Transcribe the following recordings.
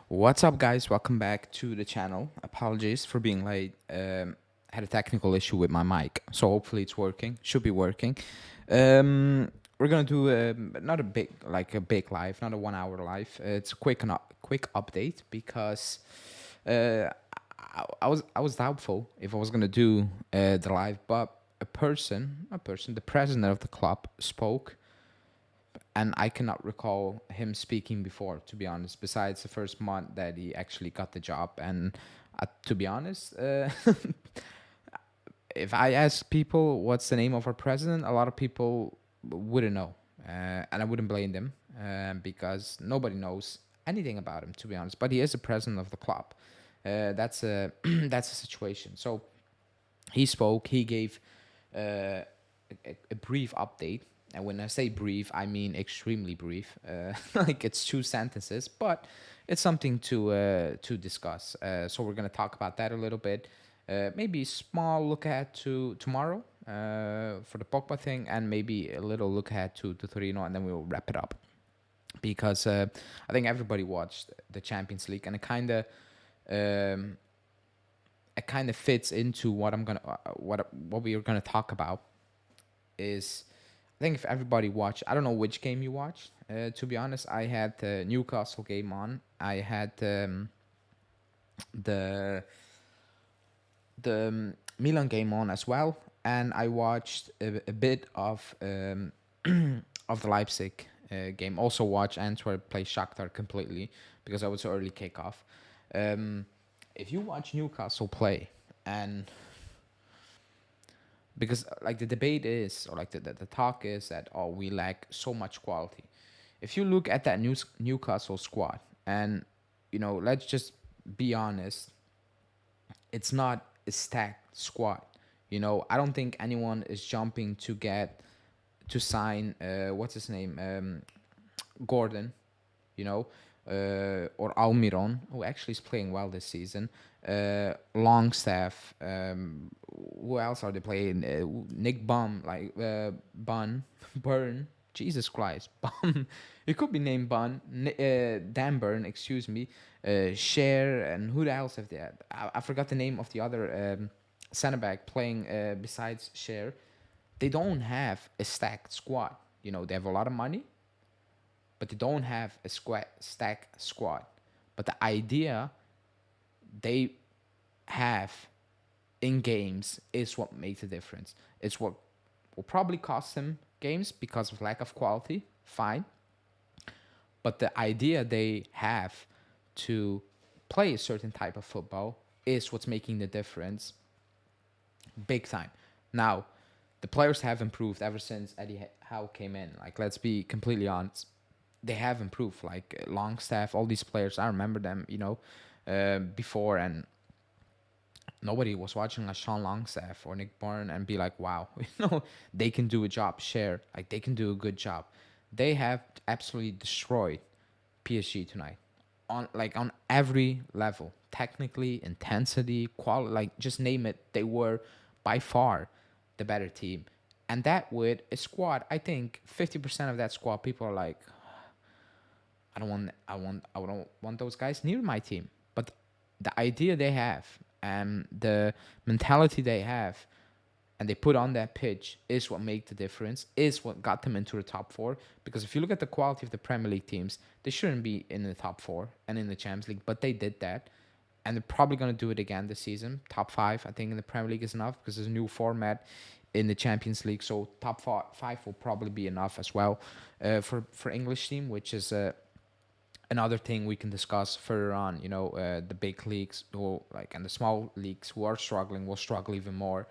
What's up, guys? Welcome back to the channel. Apologies for being late. Had a technical issue with my mic, so hopefully it's working. Should be working. We're gonna do not a big live, not a 1 hour live. It's a quick update because uh, I was doubtful if I was gonna do the live, but the president of the club spoke, and I cannot recall him speaking before, to be honest. Besides the first month that he actually got the job, and to be honest, if I ask people what's the name of our president, a lot of people wouldn't know, and I wouldn't blame them because nobody knows anything about him, to be honest. But he is the president of the club. That's a that's a situation. So he spoke. He gave a brief update, and when I say brief, I mean extremely brief. Like it's two sentences, but it's something to discuss. So we're gonna talk about that a little bit. Maybe small look ahead to tomorrow for the Pogba thing, and maybe a little look ahead to Torino, and then we'll wrap it up. Because I think everybody watched the Champions League, and um, it kind of fits into what I'm gonna what we are gonna talk about. Is I think if everybody watched, I don't know which game you watched. To be honest, I had the Newcastle game on. I had the Milan game on as well, and I watched a bit of the Leipzig game. Also watched Antwerp play Shakhtar completely because I was early kickoff. Um, if you watch Newcastle play, and because like the debate is, or like the talk is that, oh, we lack so much quality. If you look at that Newcastle squad, and let's just be honest, it's not a stacked squad. I don't think anyone is jumping to sign what's his name, Gordon, you know, or Almiron, who actually is playing well this season. Longstaff. Who else are they playing? Nick Bum, like Bun, Burn. Jesus Christ, Bum. It could be named Bun. Dan Burn, excuse me. Cher, and who else have they had? I forgot the name of the other center back playing besides Cher. They don't have a stacked squad. They have a lot of money, but they don't have a stack squad. But the idea they have in games is what makes a difference. It's what will probably cost them games because of lack of quality. Fine. But the idea they have to play a certain type of football is what's making the difference big time. Now, the players have improved ever since Eddie Howe came in. Like, let's be completely honest, they have improved. Like Longstaff, all these players, I remember them, before, and nobody was watching a Sean Longstaff or Nick Byrne and be like, wow, they can do a job. Share, like they can do a good job. They have absolutely destroyed PSG tonight on every level, technically, intensity, quality, like just name it. They were by far the better team, and that with a squad, I think 50% of that squad, people are like, I don't want those guys near my team. But the idea they have and the mentality they have and they put on that pitch is what made the difference, is what got them into the top four. Because if you look at the quality of the Premier League teams, they shouldn't be in the top four and in the Champions League, but they did that. And they're probably going to do it again this season. Top five, I think, in the Premier League is enough because there's a new format in the Champions League. So top five will probably be enough as well for English team, which is another thing we can discuss further on. The big leagues and the small leagues who are struggling will struggle even more.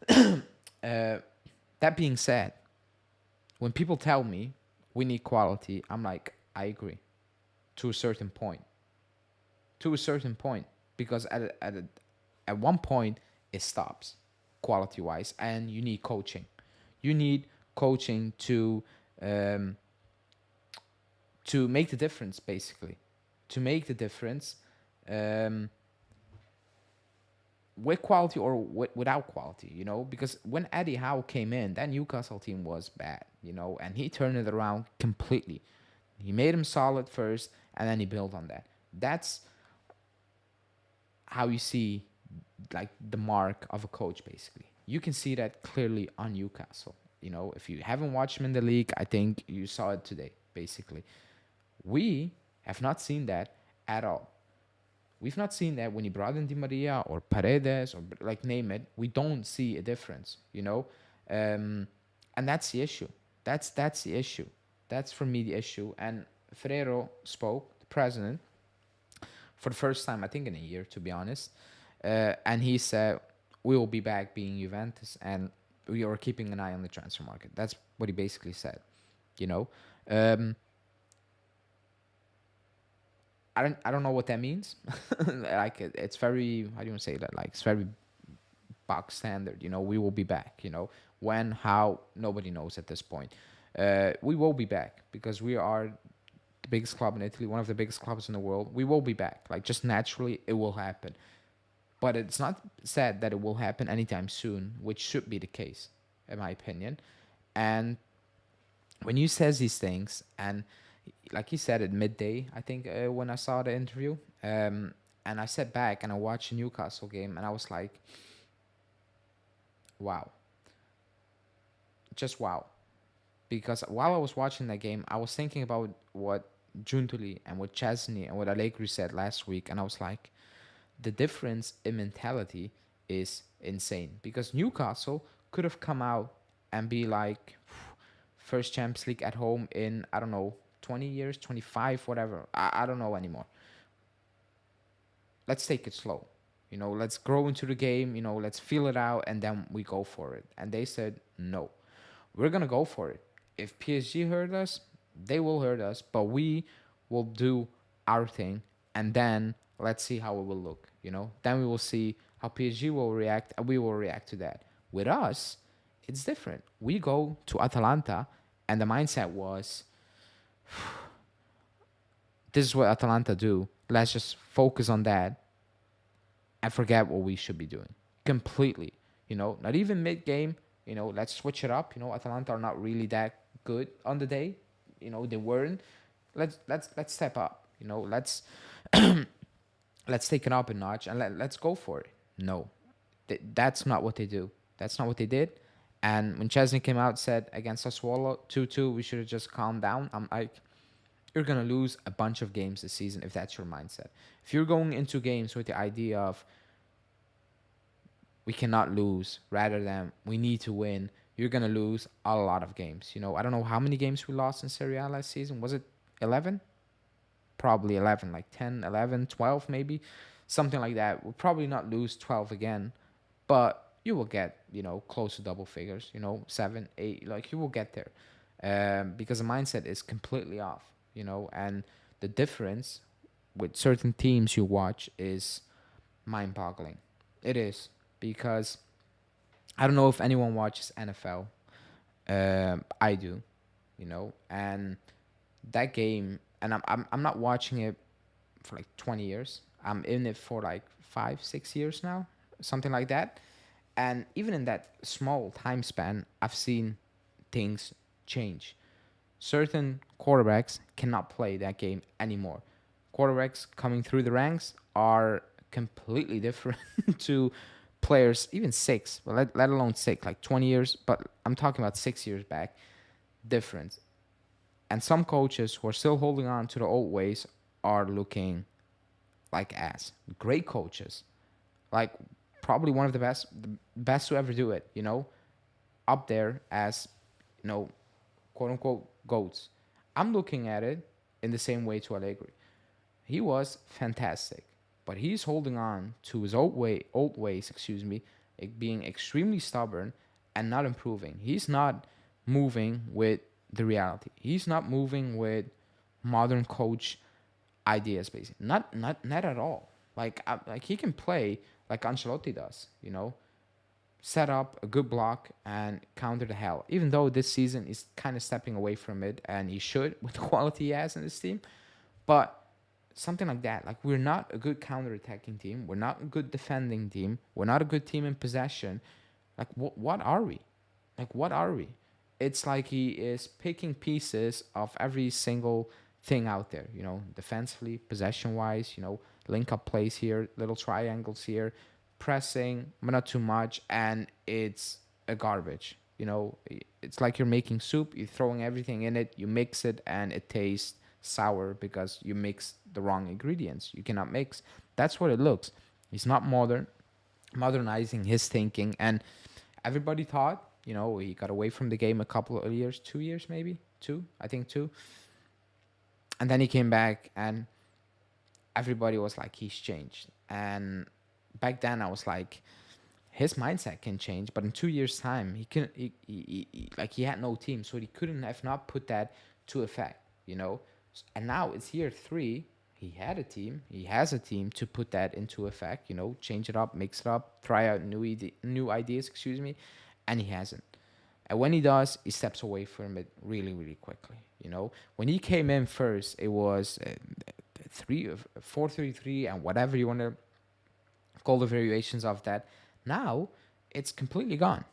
That being said, when people tell me we need quality, I'm like, I agree to a certain point. To a certain point, because at one point it stops quality wise, and you need coaching. You need coaching um, to make the difference, basically, to make the difference um, with quality or without quality, because when Eddie Howe came in, that Newcastle team was bad, and he turned it around completely. He made him solid first, and then he built on that. That's how you see like the mark of a coach. Basically, you can see that clearly on Newcastle. If you haven't watched him in the league, I think you saw it today. Basically, we have not seen that at all. We've not seen that when he brought in Di Maria or Paredes or like name it. We don't see a difference. And that's the issue. That's the issue. That's for me the issue. And Ferrero spoke, the president, for the first time I think in a year, to be honest, and he said we will be back being Juventus, and we are keeping an eye on the transfer market. That's what he basically said. You know, um, I don't know what that means. Like it's very, how do you say that? Like it's very box standard. We will be back. When, how, nobody knows at this point. We will be back because we are the biggest club in Italy, one of the biggest clubs in the world. We will be back. Like just naturally, it will happen. But it's not said that it will happen anytime soon, which should be the case, in my opinion. And when you says these things, and like he said at midday, I think when I saw the interview, and I sat back and I watched the Newcastle game, and I was like, wow, just wow. Because while I was watching that game, I was thinking about what Giuntoli and what Chesney and what Allegri said last week, and I was like, the difference in mentality is insane. Because Newcastle could have come out and be like, first Champions League at home in, I don't know, 20 years, 25, whatever. I don't know anymore. Let's take it slow. Let's grow into the game, let's feel it out, and then we go for it. And they said, no, we're going to go for it. If PSG hurt us, they will hurt us, but we will do our thing, and then let's see how it will look. Then we will see how PSG will react, and we will react to that. With us, it's different. We go to Atalanta, and the mindset was, this is what Atalanta do. Let's just focus on that and forget what we should be doing completely. Not even mid game. Let's switch it up. Atalanta are not really that good on the day. They weren't. Let's step up. Let's let's take it up a notch and let's go for it. No, that's not what they do. That's not what they did. And when Chesney came out said against Sassuolo 2-2, we should have just calmed down. I'm like, you're gonna lose a bunch of games this season if that's your mindset. If you're going into games with the idea of we cannot lose rather than we need to win, you're gonna lose a lot of games. I don't know how many games we lost in Serie A last season. Was it 11? Probably 11, like 10, 11, 12 maybe, something like that. We'll probably not lose 12 again, but you will get close to double figures, 7, 8, like you will get there, because the mindset is completely off. And the difference with certain teams you watch is mind-boggling. It is, because I don't know if anyone watches NFL. I do, and that game, and I'm not watching it for like 20 years. I'm in it for like 5-6 years now, something like that. And even in that small time span, I've seen things change. Certain quarterbacks cannot play that game anymore. Quarterbacks coming through the ranks are completely different to players, even six, but let alone six, like 20 years, but I'm talking about 6 years back, different. And some coaches who are still holding on to the old ways are looking like ass. Great coaches, like probably one of the best to ever do it, up there as, quote unquote goats. I'm looking at it in the same way to Allegri. He was fantastic, but he's holding on to his old ways, being extremely stubborn and not improving. He's not moving with the reality. He's not moving with modern coach ideas, basically. Not at all. Like he can play like Ancelotti does, set up a good block and counter the hell. Even though this season is kind of stepping away from it, and he should with the quality he has in this team, but something like that. Like, we're not a good counter-attacking team. We're not a good defending team. We're not a good team in possession. Like, what are we? Like, what are we? It's like he is picking pieces of every single thing out there. Defensively, possession wise. Link up plays here, little triangles here, pressing, but not too much, and it's a garbage. It's like you're making soup. You're throwing everything in it. You mix it, and it tastes sour because you mix the wrong ingredients. You cannot mix. That's what it looks. He's not modernizing his thinking, and everybody thought, he got away from the game a couple of years, 2 years maybe, two, I think two, and then he came back, and everybody was like, he's changed. And back then, I was like, his mindset can change, but in 2 years' time, he couldn't. Like he had no team, so he couldn't have not put that to effect. And now it's year three. He had a team. He has a team to put that into effect. Change it up, mix it up, try out new ideas. Excuse me, and he hasn't. And when he does, he steps away from it really, really quickly. When he came in first, it was 4-3-3, and whatever you want to call the variations of that. Now it's completely gone.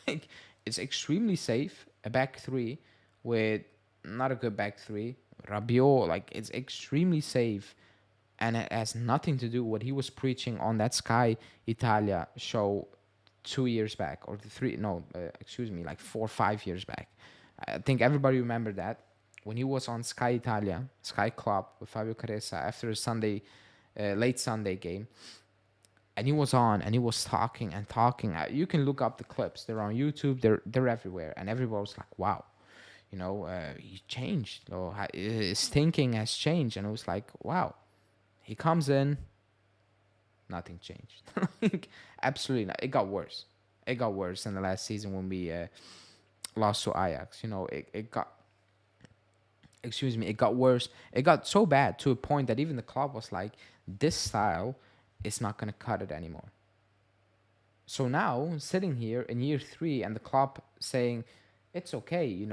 Like it's extremely safe. A back three with not a good back three. Rabiot, like it's extremely safe, and it has nothing to do what he was preaching on that Sky Italia show 2 years back, or like 4 or 5 years back. I think everybody remember that when he was on Sky Italia, Sky Club with Fabio Caressa after a late Sunday game, and he was on and he was talking and talking. You can look up the clips; they're on YouTube. They're everywhere, and everybody was like, "Wow, he changed. His thinking has changed." And it was like, "Wow." He comes in, nothing changed. Like, absolutely not. It got worse. It got worse in the last season when we lost to Ajax. It got. Excuse me. It got worse. It got so bad to a point that even the club was like, "This style is not going to cut it anymore." So now, sitting here in year three, and the club saying, "It's okay,"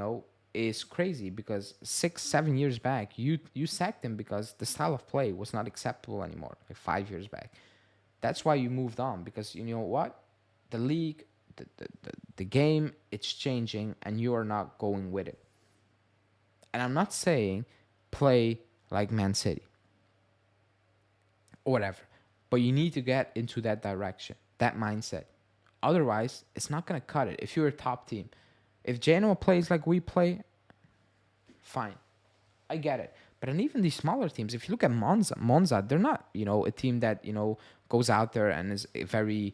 is crazy, because 6-7 years back, you sacked him because the style of play was not acceptable anymore. Like 5 years back, that's why you moved on, because you know what, the league, the game, it's changing, and you are not going with it. And I'm not saying play like Man City or whatever, but you need to get into that direction, that mindset. Otherwise, it's not gonna cut it. If you're a top team, if Genoa plays like we play, fine, I get it. But and even these smaller teams, if you look at Monza, they're not, a team that goes out there and is a very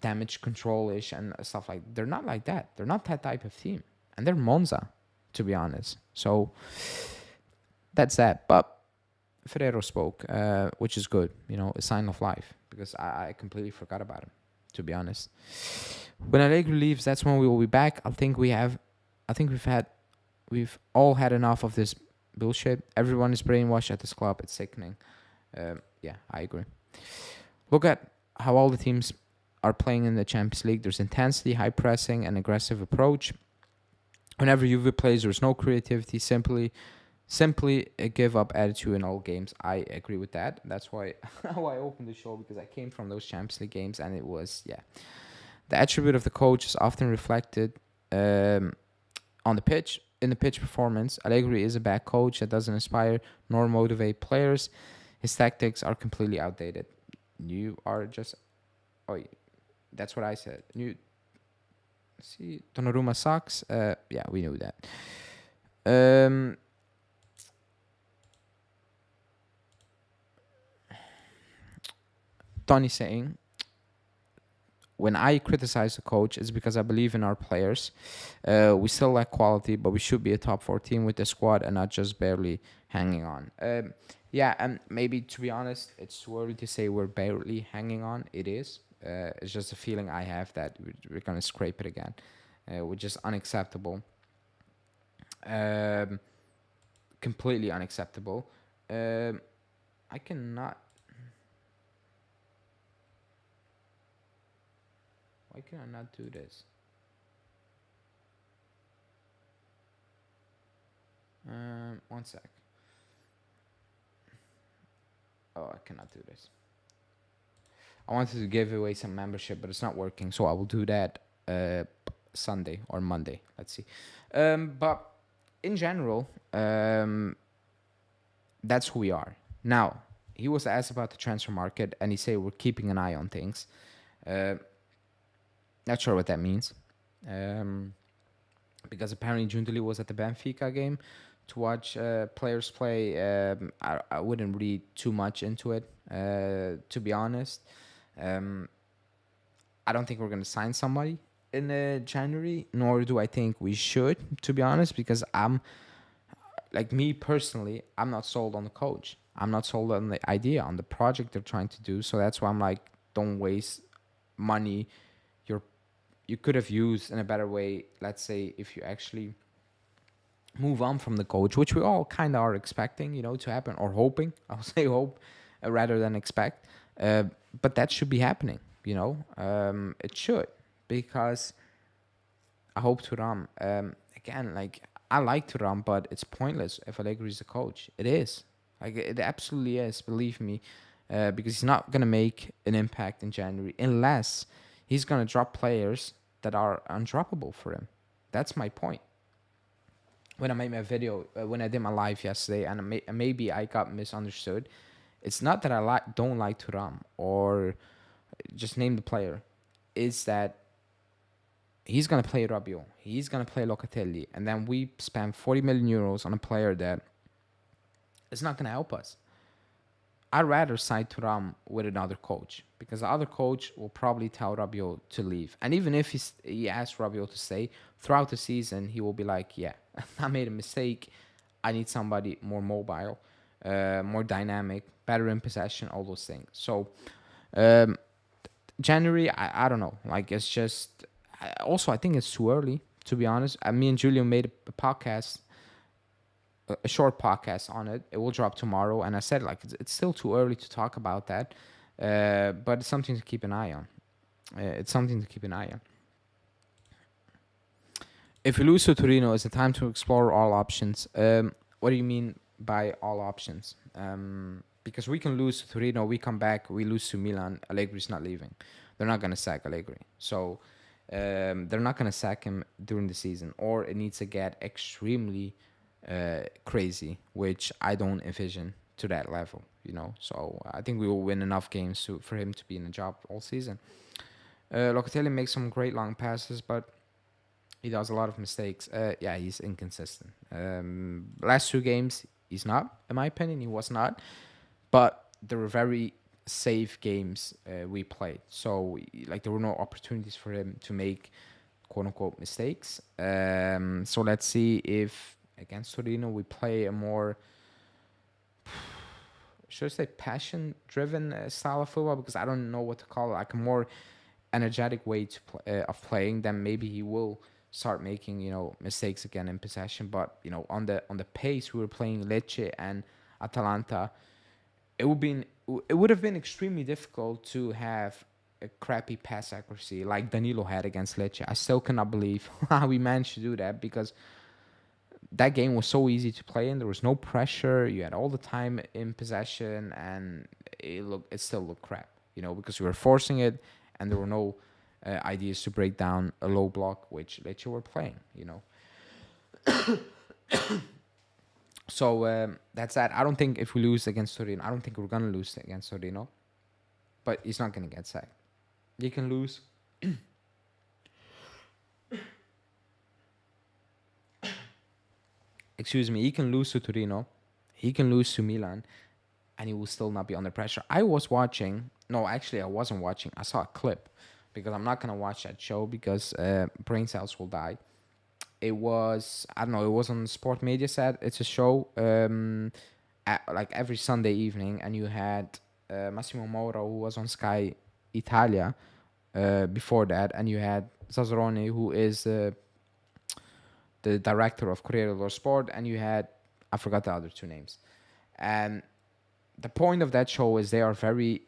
damage control-ish and stuff like. They're not like that. They're not that type of team, and they're Monza, to be honest. So that's that. But Ferrero spoke, which is good, a sign of life, because I completely forgot about him, to be honest. When Allegri leaves, that's when we will be back. I think we've all had enough of this bullshit. Everyone is brainwashed at this club. It's sickening. Yeah, I agree. Look at how all the teams are playing in the Champions League. There's intensity, high pressing, and aggressive approach. Whenever Juve plays, there's no creativity. Simply a give up attitude in all games. I agree with that. That's why how I opened the show, because I came from those Champions League games, and it was, yeah. The attribute of the coach is often reflected on the pitch. In the pitch performance, Allegri is a bad coach that doesn't inspire nor motivate players. His tactics are completely outdated. You are just... Oh, that's what I said. See, Donnarumma sucks. Yeah, we knew that. Tony saying, when I criticize the coach, it's because I believe in our players. We still lack quality, but we should be a top 4 team with the squad and not just barely hanging on. Yeah, and maybe, to be honest, it's too early to say we're barely hanging on. It is. It's just a feeling I have that we're going to scrape it again, which is unacceptable. Completely unacceptable. I cannot... Why can I not do this? One sec. Oh, I cannot do this. I wanted to give away some membership, but it's not working, so I will do that Sunday or Monday. Let's see. But in general, That's who we are. Now, he was asked about the transfer market, and he said we're keeping an eye on things. Uh, Not sure what that means. Um, because apparently Jundali was at the Benfica game to watch players play. I wouldn't read too much into it, to be honest. Um, I don't think we're going to sign somebody in January, nor do I think we should, to be honest, because like me personally, I'm not sold on the coach. I'm not sold on the idea, on the project they're trying to do. So that's why I'm like, don't waste money you're you could have used in a better way. Let's say if you actually move on from the coach, which we all kind of are expecting, to happen or hoping. I'll say hope rather than expect. Uh, but that should be happening. It should because I hope Turam. Again, like I like Turam, but it's pointless if Allegri is the coach. It is. Like it absolutely is. Believe me, because he's not gonna make an impact in January unless he's gonna drop players that are undroppable for him. That's my point. When I made my video, when I did my live yesterday, and maybe I got misunderstood. It's not that I don't like Turam or just name the player. It's that he's gonna play Rabiot, he's gonna play Locatelli, and then we spend 40 million euros on a player that is not gonna help us. I'd rather sign Turam with another coach because the other coach will probably tell Rabiot to leave. And even if he asks Rabiot to stay throughout the season, he will be like, yeah, I made a mistake. I need somebody more mobile, more dynamic, better in possession, all those things. So, um, January, I don't know. Like, it's just. Also, I think it's too early, to be honest. Me and Julio made a podcast, a short podcast on it. It will drop tomorrow, and I said like it's still too early to talk about that, but it's something to keep an eye on. It's something to keep an eye on. If we lose to Torino, is it time to explore all options? What do you mean by all options? Because we can lose to Torino, we come back, we lose to Milan. Allegri's not leaving. They're not gonna sack Allegri, so they're not gonna sack him during the season, or it needs to get extremely crazy, which I don't envision to that level. So I think we will win enough games for him to be in the job all season. Locatelli makes some great long passes, but he does a lot of mistakes. Yeah, he's inconsistent. Last two games, he's not, in my opinion, he was not. But they were very safe games we played. So, like, there were no opportunities for him to make quote unquote mistakes. So, let's see if against Torino we play a more, should I say, passion driven style of football, because I don't know what to call it, like a more energetic way of playing, then maybe he will start making mistakes again in possession. But on the pace we were playing Lecce and Atalanta, it would have been extremely difficult to have a crappy pass accuracy like Danilo had against Lecce. I still cannot believe how we managed to do that, because that game was so easy to play in. There was no pressure. You had all the time in possession, and it still looked crap, because we were forcing it, and there were no ideas to break down a low block, which Lecce were playing, So that's that. I don't think if we lose against Torino, I don't think we're gonna lose against Torino, but he's not gonna get sacked. He can lose. Excuse me. He can lose to Torino. He can lose to Milan, and he will still not be under pressure. I was watching. No, actually, I wasn't watching. I saw a clip, because I'm not gonna watch that show because brain cells will die. It was, I don't know, it was on Sport Media set. It's a show like every Sunday evening, and you had Massimo Mauro, who was on Sky Italia before that, and you had Zazzaroni, who is the director of Corriere dello Sport, and you had, I forgot the other two names. And the point of that show is they are very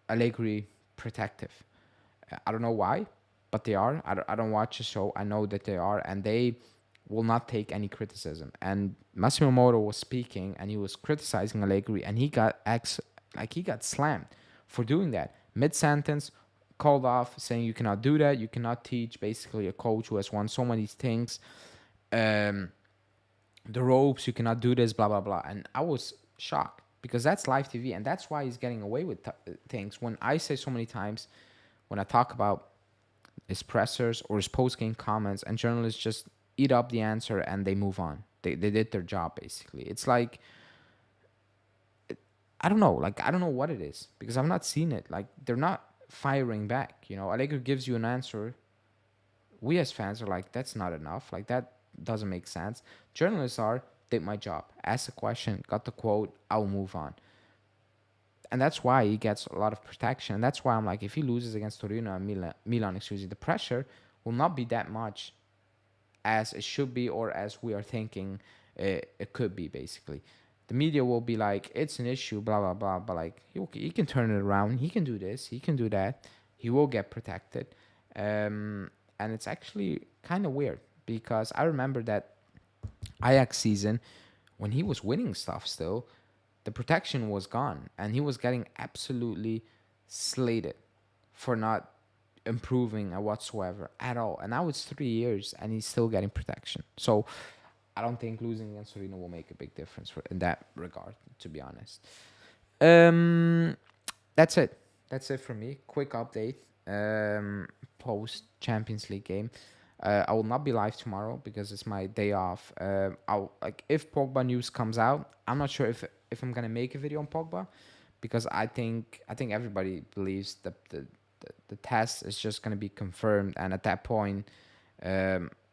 Allegri protective. I don't know why, but they are. I don't watch the show. I know that they are, and they will not take any criticism. And Massimo Moro was speaking, and he was criticizing Allegri, and he got he got slammed for doing that mid sentence, called off, saying you cannot do that. You cannot teach basically a coach who has won so many things, the ropes. You cannot do this, blah blah blah. And I was shocked because that's live TV, and that's why he's getting away with things. When I say so many times, when I talk about his pressers or his post game comments, and journalists just eat up the answer and they move on. They did their job basically. It's like I don't know, like I don't know what it is because I've not seen it. Like they're not firing back. You know, Allegri gives you an answer. We as fans are like, that's not enough. Like that doesn't make sense. Journalists are did my job, asked a question, got the quote, I'll move on. And that's why he gets a lot of protection. And that's why I'm like, if he loses against Torino and Milan, excuse me, the pressure will not be that much as it should be or as we are thinking it could be. Basically, the media will be like, it's an issue, blah blah blah. But like, he can turn it around. He can do this. He can do that. He will get protected. And it's actually kind of weird because I remember that Ajax season when he was winning stuff still the protection was gone and he was getting absolutely slated for not improving whatsoever at all. And now it's 3 years and he's still getting protection. So I don't think losing against Torino will make a big difference in that regard, to be honest. That's it. That's it for me. Quick update. Post Champions League game. I will not be live tomorrow because it's my day off. I'll like if Pogba news comes out. I'm not sure if I'm gonna make a video on Pogba because I think everybody believes that the test is just gonna be confirmed, and at that point,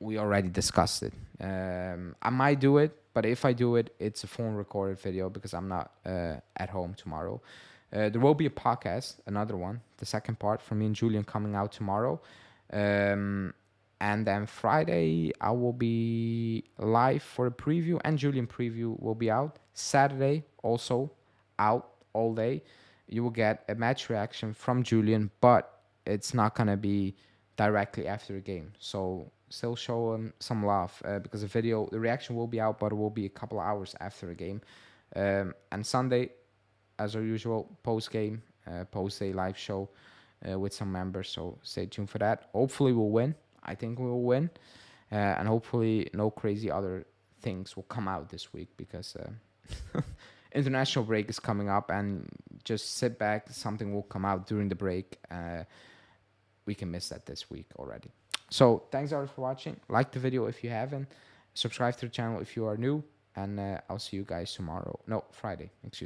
we already discussed it. I might do it, but if I do it, it's a phone recorded video because I'm not at home tomorrow. There will be a podcast, another one, the second part from me and Julian coming out tomorrow. And then Friday, I will be live for a preview, and Julian preview will be out. Saturday, also out all day. You will get a match reaction from Julian, but it's not going to be directly after the game. So still show him some love because the reaction will be out, but it will be a couple of hours after the game. And Sunday, as usual, post-game, post-day live show with some members. So stay tuned for that. Hopefully we'll win. I think we will win. And hopefully no crazy other things will come out this week because international break is coming up and just sit back. Something will come out during the break. We can miss that this week already. So thanks everyone for watching. Like the video if you haven't. Subscribe to the channel if you are new. And I'll see you guys tomorrow. No, Friday. Excuse me.